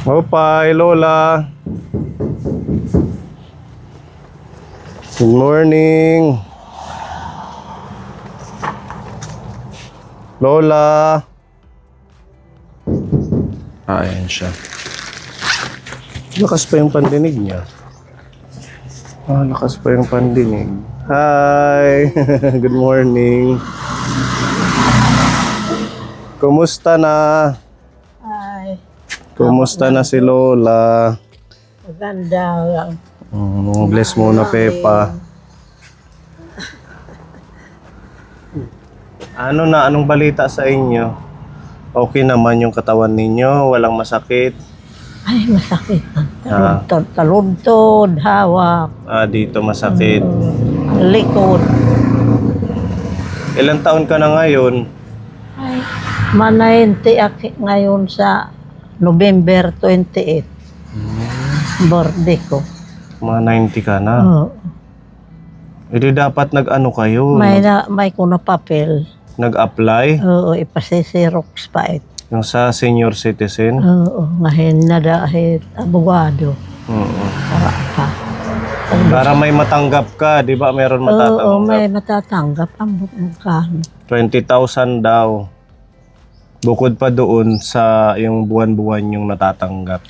Opay, Lola. Good morning. Lola. Ayan siya. Lakas pa yung pandinig niya. Lakas pa yung pandinig. Hi. Good morning. Kumusta na? Ay, Kumusta na si Lola? maganda lang. Bless muna, Pepa. Anong balita sa inyo? Okay naman yung katawan ninyo? Walang masakit? Ay, masakit. Taludtod, hawak, Dito masakit. likod. Ilang taon ka na ngayon? Ay, manayinti ako ngayon sa November 28. Birthday ko. Mga 90 ka na. Oo. Hindi dapat nag-ano kayo? May kuno papel. Nag-apply? Oo, ipasisirox pa ito. Yung sa senior citizen? Oo, ngayon na dahil abogado. Oo. Para pa. Para may matanggap ka, di ba? Meron matatanggap. Oo, may matatanggap ang magkano. 20,000 daw. Bukod pa doon sa yung buwan-buwan yung natatanggap.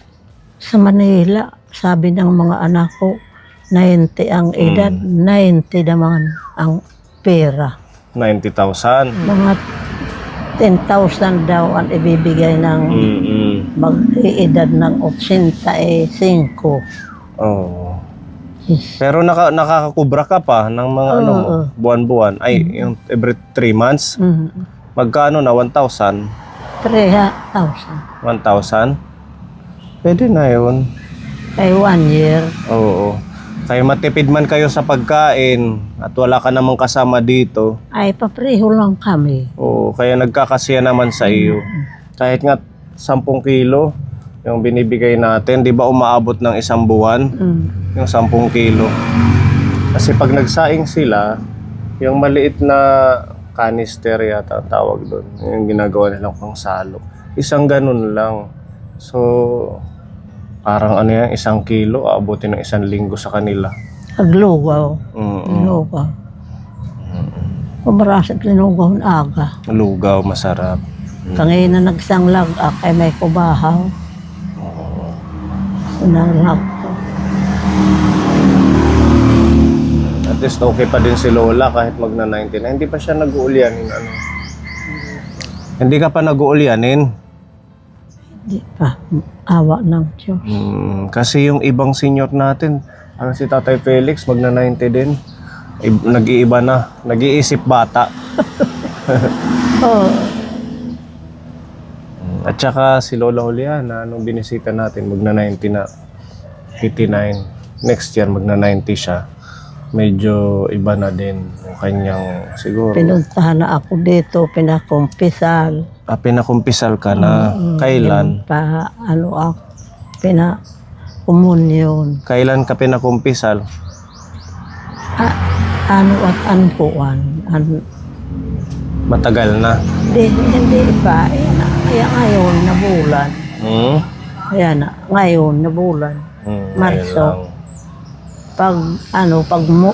Sa Manila, sabi ng mga anak ko, 90 ang edad, 90 naman ang pera. 90,000. Mga 10,000 daw ang ibibigay ng mag-edad ng 85. Oo. Pero nakakakubra ka pa ng mga buwan-buwan. Ay, yung every 3 months. Magkano na? 1,000? 3,000. 1,000? Pwede na yun. Kay 1 year. Oo. Kaya matipid man kayo sa pagkain at wala ka namang kasama dito. Ay, papreho lang kami. Oo, kaya nagkakasya naman sa iyo. Kahit nga 10 kilo yung binibigay natin, di ba umaabot ng 1 buwan? Yung 10 kilo. Kasi pag nagsaing sila, yung maliit na canister yata ang tawag doon, yung ginagawa nilang pang salo. Isang ganun lang. So, parang ano yan, 1 kilo, aabutin ng 1 linggo sa kanila. Aglugaw. Lugaw. Kumarasat linugaw ng aga. Lugaw, masarap. Kangay na nagsanglag, ay may kubahaw. Unarap ko. At least okay pa din si Lola kahit magna-99. Hindi pa siya nag-uulyanin. Hindi ka pa nag-uulyanin? Hindi pa. Awa ng Diyos. Kasi yung ibang senior natin, si Tatay Felix, magna-90 din. Nag-iiba na. Nag-iisip bata. Oo. At saka si Lola Juliana, nung binisita natin, magna-90 na. 89. Next year, magna-90 siya. Medyo iba na din yung kanyang siguro. Pinuntahan na ako dito, pinakumpisal. Pinakumpisal ka na. Kailan? Ako, pinakumunyon. Kailan ka pinakumpisal? Anpuan. Matagal na. Hindi pa. Kaya ngayon, nabulan. Kaya na, ngayon, nabulan. Marso.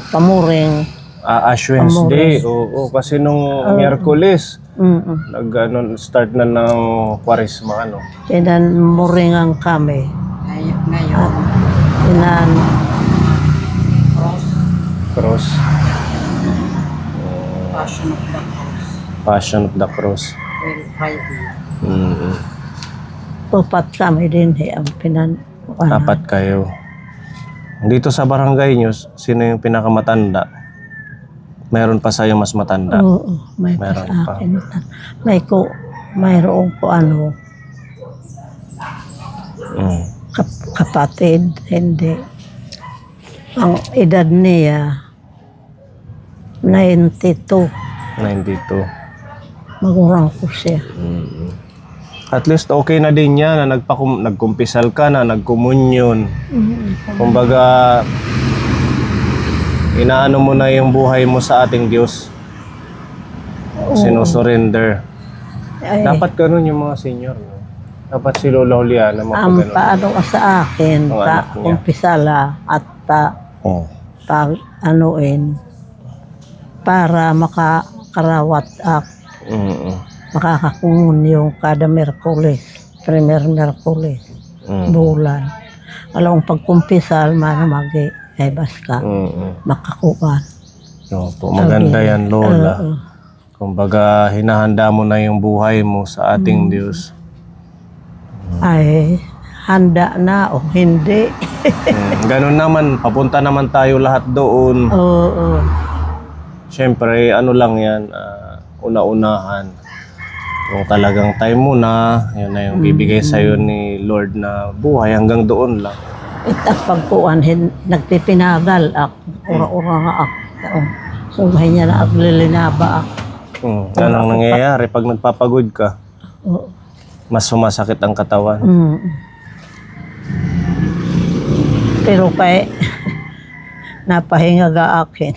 Pamuring. Ash Wednesday. Oo, kasi nung Miyerkules, start na ng Kwaresma, Muringan kami. Ngayon. Cross. Passion of the Cross. Passion of the Cross. Well, Friday. Tupat kami din ang Tapat kayo. Dito sa barangay nyo, sino yung pinakamatanda? Meron pa sa'yo mas matanda? Oo, may meron pa sa pa. akin. Mayroon ko kapatid, hindi. Ang edad niya, 92. 92. Magurang ko siya. At least okay na din yan na nagkumpisal ka na, nagkomunyon. Kumbaga, inaano mo na yung buhay mo sa ating Diyos. Sinusurrender. Ay, Dapat ganun yung mga senior. No? Dapat si Lola Juliana Ang mapagano. paano ka sa akin, Ang anak niya. umpisala at Oh. pag anuin, para makakarawat at Mm. makakakungon yung kada Merkulis, primer Merkulis, Mm. bulan. Alam kong pagkumpisal, manamagi, ay baska, Mm. makakuan. Opo, maganda yan, Lola. Oo. Kumbaga, hinahanda mo na yung buhay mo sa ating Diyos. Ay, handa na o hindi. Ganun naman, papunta naman tayo lahat doon. Oo. Siyempre, ano lang yan, una-unahan. Kung talagang time mo na, yun na yung bibigay sa'yo ni Lord na buhay, hanggang doon lang. At pagkuan, nagpipinagal ako, ura-ura nga ako. Sungay niya na aglilinaba ako. Yan ang nangyayari pag nagpapagod ka. Oo. Mas sumasakit ang katawan. Mm. Pero kay napahinga ga akin.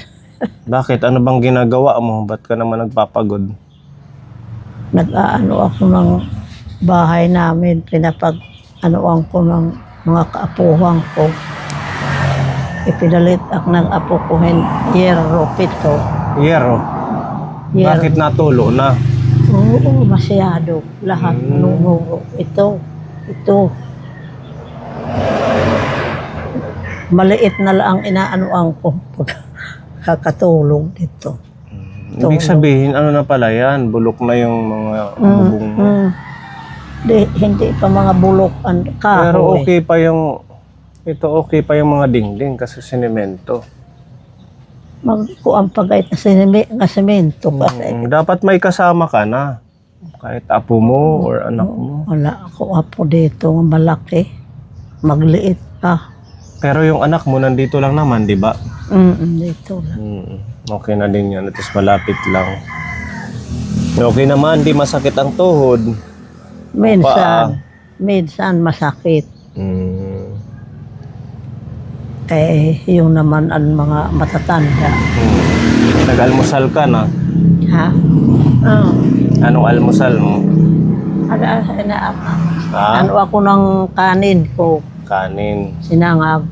Bakit? Ano bang ginagawa mo? Ba't ka naman nagpapagod? Nag-aano ako ng bahay namin, pinapag-anoan ko ng mga kaapuhan ko. Ipinalit ako ng apo ko, Hierro, Pito. Yero. Bakit natulo na? Oo, masyado. Lahat nunuro. Ito. Maliit na lang ang inaanoan ko pag kakatulog dito. Ibig sabihin, ano na pala yan? Bulok na yung mga bubong mo. Hindi pa mga bulok ang kahoy. Pero okay pa yung... Ito okay pa yung mga dingding kasi sinemento. Magkuang pagait na semento kasi. Dapat may kasama ka na. Kahit apo mo or anak mo. Wala ako apo dito, malaki. Magliit pa. Pero yung anak mo nandito lang naman, di ba? Dito lang. Okay na din yan. At least malapit lang. Okay naman, di masakit ang tuhod. Minsan masakit. Mm. Yung naman ang mga matatanda. Nag-almusal ka na. Ha? Oo. Anong almusal mo? Ha? Ano ako ng kanin ko, Kanin. sinangag.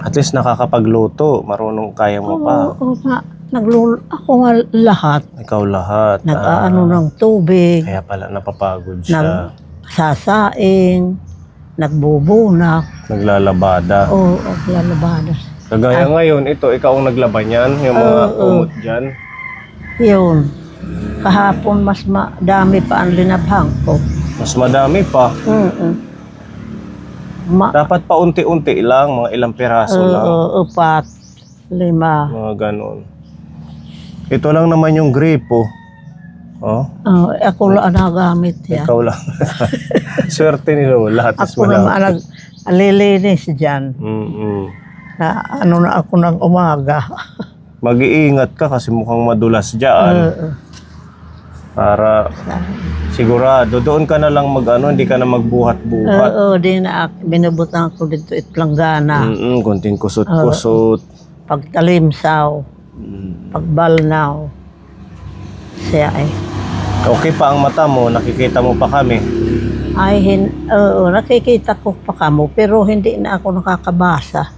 At least nakakapagluto. Marunong kaya mo pa. Oo nga. Ako nga lahat. Ikaw lahat. Nag-aano ng tubig, Kaya pala napapagod siya. nagsasaing, nagbubunak. Naglalabada. Oo, lalabadas. Kagaya ngayon, ito, ikaw ang naglaban yan. Yung mga umot dyan. Yun. Kahapon mas madami pa ang linabhang ko. Mas madami pa. Dapat pa unti-unti lang. Mga ilang piraso lang. 4, 5. Mga ganon. Ito lang naman yung gripo. Oh, Ako lang nagamit yan. ikaw lang. Swerte ni Lola. At least Ako naman alilinis dyan. Na ano na ako ng umaga. Mag-iingat ka kasi mukhang madulas dyan. Para sigurado, doon ka na lang hindi ka na magbuhat-buhat. Oo, binubutan ko dito itlanggana. Kunting kusot-kusot. Pagtalimsaw, pagbalnaw. Siya ay. Okay pa ang mata mo, nakikita mo pa kami. Nakikita ko pa kamo, pero hindi na ako nakakabasa.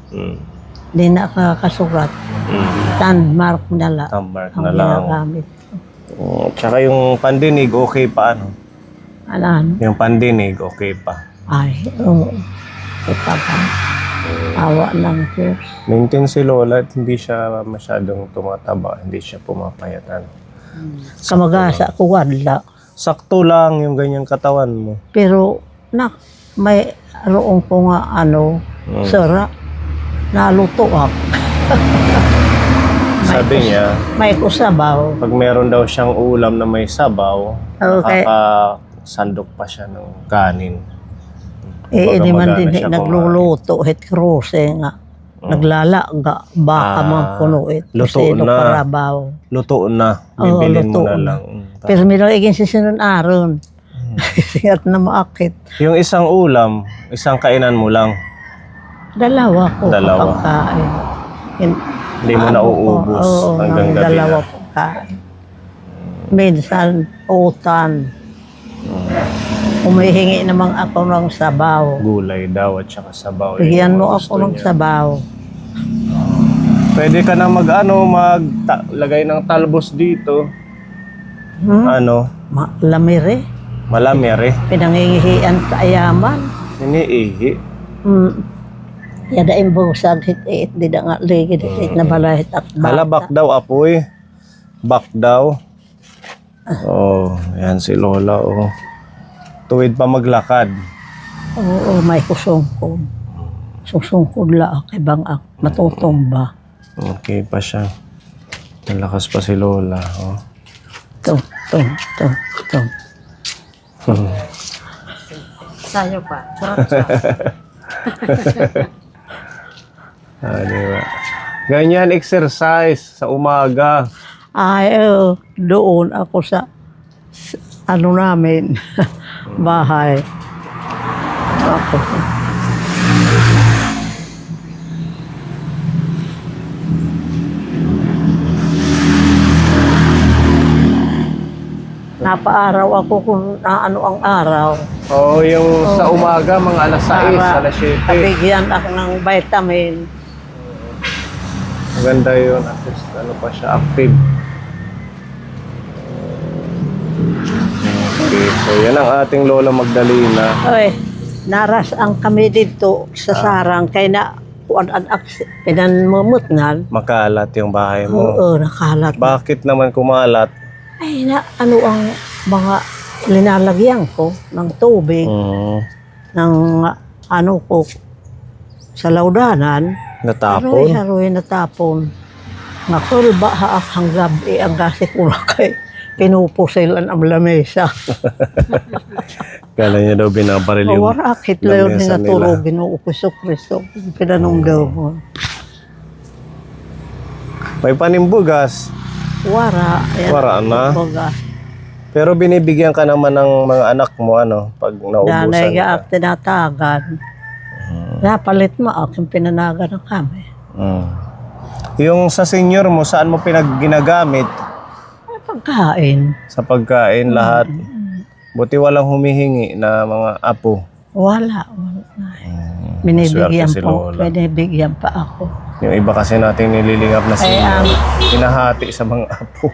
Hindi na nakakasurat. Landmark na lang. Landmark ang na lang. ginagamit. Tsaka yung pandinig, okay pa ano? Ano? Yung pandinig, okay pa. Oo. Kita pa. Awa ng Diyos. Maintain si Lola at hindi siya masyadong tumataba, hindi siya pumapayatan. Kamagasa ko wala. Sakto lang yung ganyang katawan mo. Pero may roon ko nga sara. Naluto ako. Sabi niya, May kusabaw. pag meron daw siyang ulam na may sabaw, Okay. nakakasandok pa siya ng kanin. Hindi man magana din siya nagluluto. Het kruse nga. Naglalaga. Baka man puno luto Sino na. karabaw. Luto na, Oo, bibilin mo luto na na. lang. Pero may nagiging sisinun aron. Singat na maakit. Yung isang ulam, isang kainan mo lang, Dalawa ko Dalawa. kapagkain. hindi mo nauubos hanggang gabi dalawa na. pagkain. Minsan, utan. Humihingi naman ako ng sabaw. Gulay daw at saka sabaw. Bigyan Yung mo gusto ako ng niya. sabaw. Pwede ka na lagay ng talbos dito. Lamire. Malamere. Pinangingihian sa ayaman. Iniihi. Yada imbusag hit di da nga ligid hit na balahit at Hala, bata. bak daw, apoy. Bak daw. Oh, yan si Lola, oh. Tuwid pa maglakad. Oo, may kusungkod. Susungkod la kay bang matutumba. Okay pa siya. Malakas pa si Lola, oh. Tum. Sayo pa. Sarap. Diba? Ganyan exercise sa umaga. Ay, doon ako sa ano namin, bahay. Ako. Napaaraw ako kung ano ang araw. Oh, yung sa umaga, mga alas 6, alas 7. Kabigyan ako ng vitamin. Maganda yun. At least, ano pa siya, active. Okay, so yan ang ating Lola Magdalena. Oy, naras ang kami dito sa sarang kay na pinanmumutngan. Makalat yung bahay mo. Oo, nakalat. Bakit naman kumalat? Ay, ano ang mga linalagyan ko ng tubig, ng ano ko, sa laudanan. Natapon? Haroy natapon. Nakulba haak hang gabi ang gasi kula kay pinupusilan ang lamesa. Kala niya daw binabaril yung Warakit layon lamesa nga tulog Ginoo Kristo. Pinanong daw mo. May panimbugas. Wara. Ayan, Wara na. baga. Pero binibigyan ka naman ng mga anak mo, pag naubusan Danay ka. ga tinatagan. Napalit mo aking pinanagan ng kami. Yung sa senior mo, saan mo ginagamit? Ay, pagkain. Sa pagkain, lahat. Buti walang humihingi na mga apo. Wala. Binibigyan Swerte si po. Lola. Binibigyan pa ako. Yung iba kasi nating nililingap na senior, hinahati sa mga apo.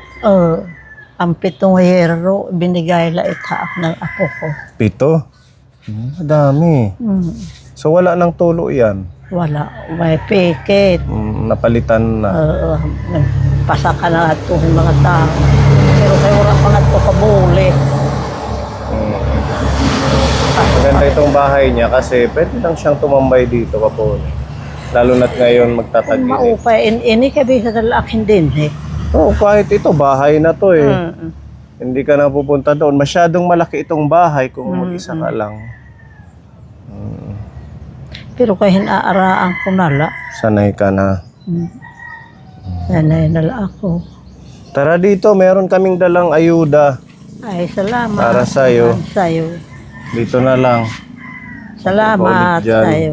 Ang 7 hero, binigay laitaak ng apo ko. 7? Madami. So wala nang tulo yan. Wala. May piket. Napalitan na. Pasaka na ito yung mga tao. Pero kay wala pa nga ito kabuli. Maganda itong bahay niya kasi pwede lang siyang tumambay dito kapon. Lalo na't ngayon magtatag-init. Maupay. Ini kabi sa dalakin din eh. Oo, kahit ito, bahay na to eh. Hindi ka na pupunta doon. Masyadong malaki itong bahay kung mag-isa ka lang. Pero kay hinaaraan ko nala. Sanay ka na. Sanay nala ako. Tara dito, meron kaming dalang ayuda. Ay, salamat. Para sa'yo. Sa'yo. Dito na lang. Salamat Ulit dyan. sa'yo.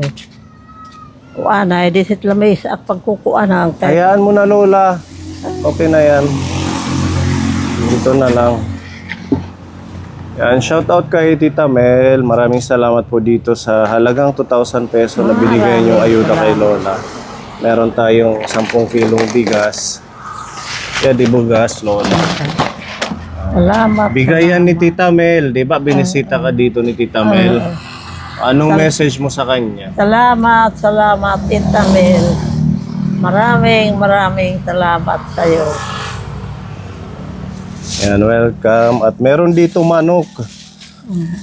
Kuana, disit lamay sa pagkukuana. Hayaan mo na, Lola. Okay na yan. Dito na lang. Yan, shout out kay Tita Mel. Maraming salamat po dito sa halagang 2,000 peso na binigay niyong ayuda kay Lola. Meron tayong 10 kilong bigas. Yan, di bugas, Lola. Salamat. Bigay yan ni Tita Mel. Di ba binisita ka dito ni Tita Mel? Anong message mo sa kanya? Salamat, Tita Mel. Maraming salamat sa iyo. Yan, welcome. At meron dito manok.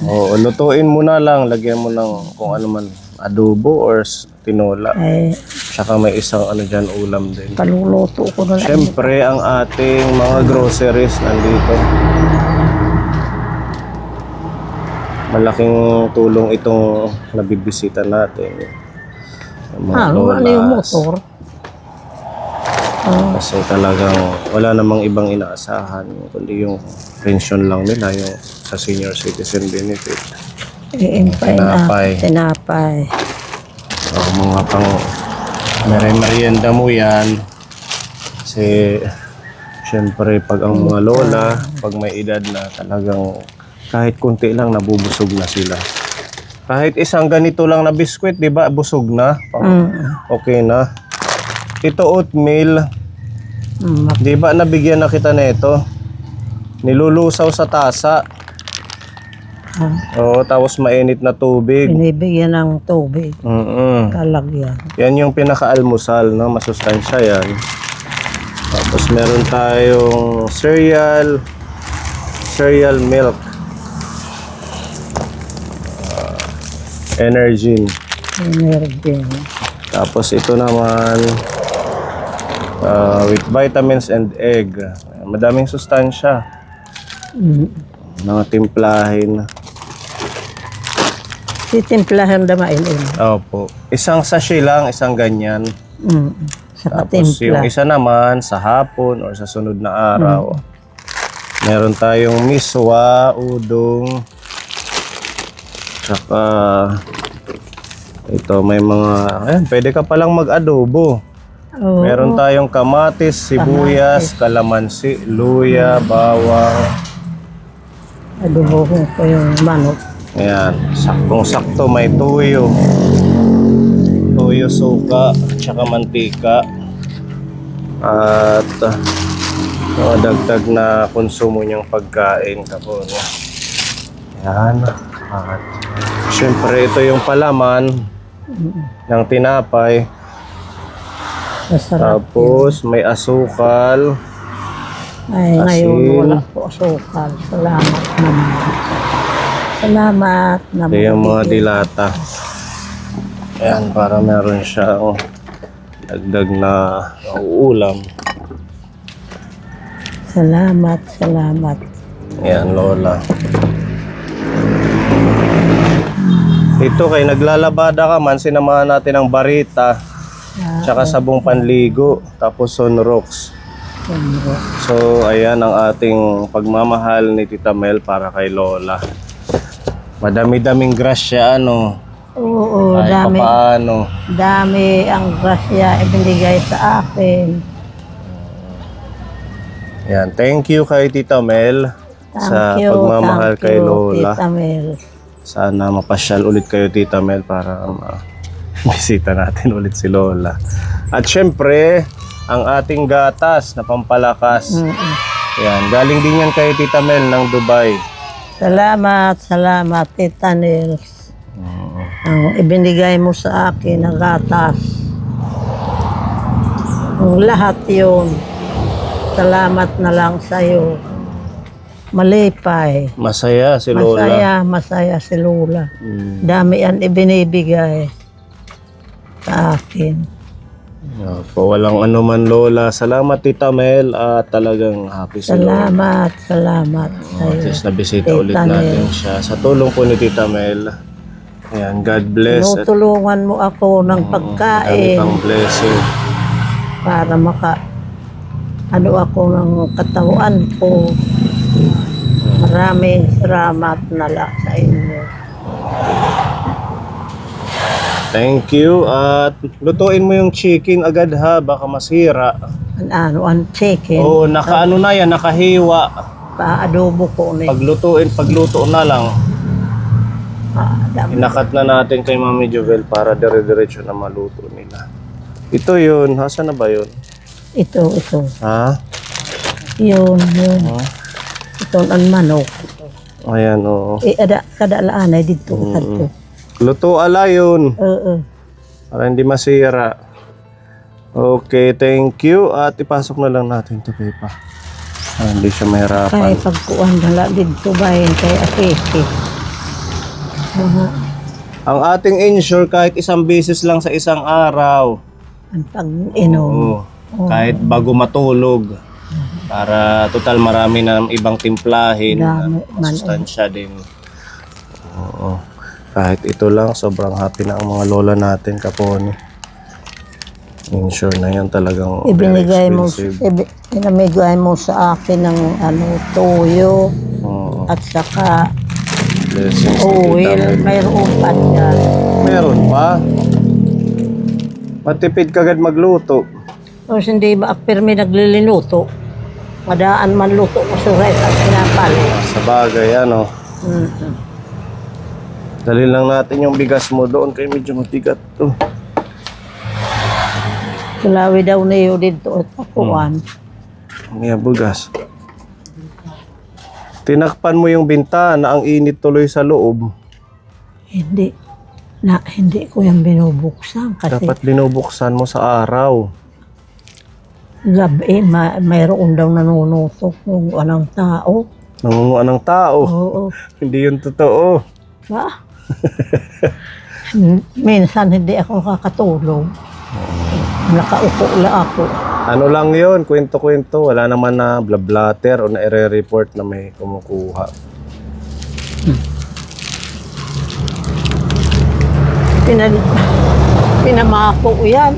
Oo, lutuin mo na lang. Lagyan mo ng kung ano man, adobo or tinola. Ay, Tsaka may isang dyan, ulam din. paluluto ko na lang. Siyempre, ang ating mga groceries nandito. Malaking tulong itong nabibisita natin. Yung mga Ano yung lolas. motor? Kasi talagang wala namang ibang inaasahan. Kundi yung pension lang nila, yung sa senior citizen benefit. Iimpay Tinapay. na. Tinapay. Mga pang merienda mo yan. Kasi syempre pag ang mga lola, pag may edad na talagang Kahit kunti lang, nabubusog na sila. Kahit isang ganito lang na biskwit, di ba, busog na. Okay na. Ito oatmeal, di ba nabigyan na kita nito? Nilulusaw sa tasa. Oo, tapos mainit na tubig. Binibigyan ng tubig. Kalagyan. Yan yung pinaka-almusal, no? Masustansya yan. Tapos meron tayong cereal milk. Energy. Energy. Tapos ito naman with vitamins and egg. Madaming sustansya. Mga timplahin. Titimplahan na mainin. Opo. Isang sachet lang, isang ganyan. Sa Tapos yung patimpla. isa naman sa hapon or sa sunod na araw. Meron tayong miswa, udong. Tsaka ito may mga ayan, pwede ka palang mag-adobo. Oo. Meron tayong kamatis, sibuyas, kalamansi, luya, bawang. Adobohin ko yung manok. Ayan, saktong-sakto may tuyo. Tuyo, suka, tsaka mantika. At mga dagdag na konsumo niyang pagkain kapon. Ayan. At syempre ito yung palaman ng tinapay. Masarap. Tapos may asukal. Ay, ngayon asin. wala po asukal. Salamat naman. Salamat naman. Ito yung mga dilata. Ayan, para meron siyang dagdag na ulam. Salamat, salamat. Ayan, Lola. Ito kay naglalabada ka man, sinamahan natin ang barita, tsaka sabong panligo, tapos Sunrox. So, ayan ang ating pagmamahal ni Tita Mel para kay Lola. Madami-daming grasya, ano. Oo, Kahit dami. papaano. Dami ang grasya ibinigay sa akin. Yan, thank you kay Tita Mel sa pagmamahal thank kay you, Lola. Tita Mel. Sana mapasyal ulit kayo, Tita Mel, para bisita natin ulit si Lola. At syempre, ang ating gatas na pampalakas. Yan, galing din yan kay Tita Mel ng Dubai. Salamat, salamat, Tita Nels. Ang ibinigay mo sa akin na gatas. Ang lahat yun. Salamat na lang sa'yo. Malipay. Masaya si Lola. Masaya si Lola. Dami yan ibinibigay sa akin. Po, walang anuman, Lola. Salamat, Tita Mel, at talagang happy si Lola. Salamat At sa'yo. least nabisita Tita ulit natin Mel. siya. Sa tulong po ni Tita Mel. Ayan, God bless. At Tinutulungan mo ako ng dami pagkain pang blessing. para ako ng katawan ko. Maraming salamat na lang sa inyo. Thank you. At lutuin mo yung chicken agad ha, baka masira. Ang chicken. Oo, nakaano na yan, nakahiwa. Pa-adobo ko na. Pagluto na lang. Dami. Inakat na natin kay Mami Jovel para dire-diretso na maluto nila. Ito yun, hasa na ba yun? Ito. Ha? Yun. Ito ang manok. Ayan, oo. Kadalaan ay dito. Kadto. Luto ala yun. Oo. Para hindi masira. Okay, thank you. At ipasok na lang natin ito, Pepa. Hindi siya Kaya mahirapan. pagkuhan na lang dito bayan kay Akiki. Ang ating insure kahit isang beses lang sa isang araw. Ang pag-inom. Oo. Kahit bago matulog. Para total marami na ibang timplahin. Dami, Masustansya din. Oo. Kahit ito lang, sobrang happy na ang mga lola natin, Kaponi. Insure na yan talagang Ibinigay very mo, expensive. pinamigay mo sa akin ng tuyo Oo. at saka Blessings ni oil. Tita Mel. Mayroon pa dyan. Meron pa. Matipid kagad magluto. Tapos hindi ba pirmi naglilinuto? Madaan man luto ko sa rice at sinapal. Sa bagay, ano. Mm. Dali lang natin yung bigas mo doon kay medyo mabigat to. Kulawi daw niyo dito at tapuan. May bugas. Tinakpan mo yung bintana, ang init tuloy sa loob. Hindi ko yung binubuksan kasi Dapat binubuksan mo sa araw. gabi mayroon daw nanunutok ng anong tao. Nangunguan ng tao. Oo. Hindi yun totoo. Ba? Minsan hindi ako nakakatulog. Nakaupo lang ako. Ano lang yun, kwento-kwento. Wala naman na blablater o na ire-report na may kumukuha. Pinamako yan.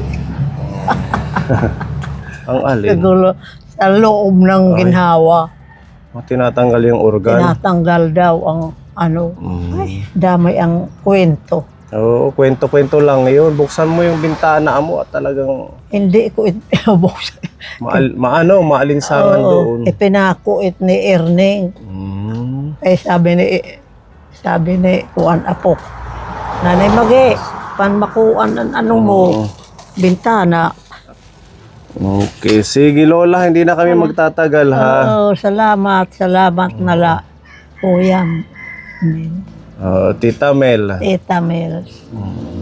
Ang alin, Siguro sa loob ng ginhawa. tinatanggal yung organ. Tinatanggal daw ang ano. Ay, damay ang kwento. Oo, kwento-kwento lang yun. Buksan mo yung bintana mo at talagang Hindi ko pinabuksan. maalinsangan doon. Ipinako it ni Erning. Ay sabi ni Kuan Apo. Nanay Magi, panmakuan ang ano mo, bintana. Okay, sige Lola, hindi na kami magtatagal ha. Oo, salamat nala. Kuya. Tita Mel. Tita Mel.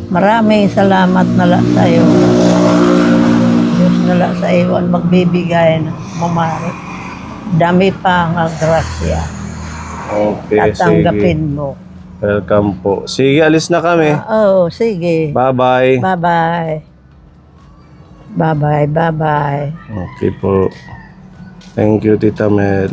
Maraming salamat nala sa iyo. Diyos nala sa iyo ang magbibigay ng mamari. Dami pa nga grasya. Okay, sige. Tatanggapin mo. Welcome po. Sige, alis na kami. Oo, sige. Bye-bye. Bye-bye. Bye-bye, bye-bye. Okay po. Thank you, Tita Mel.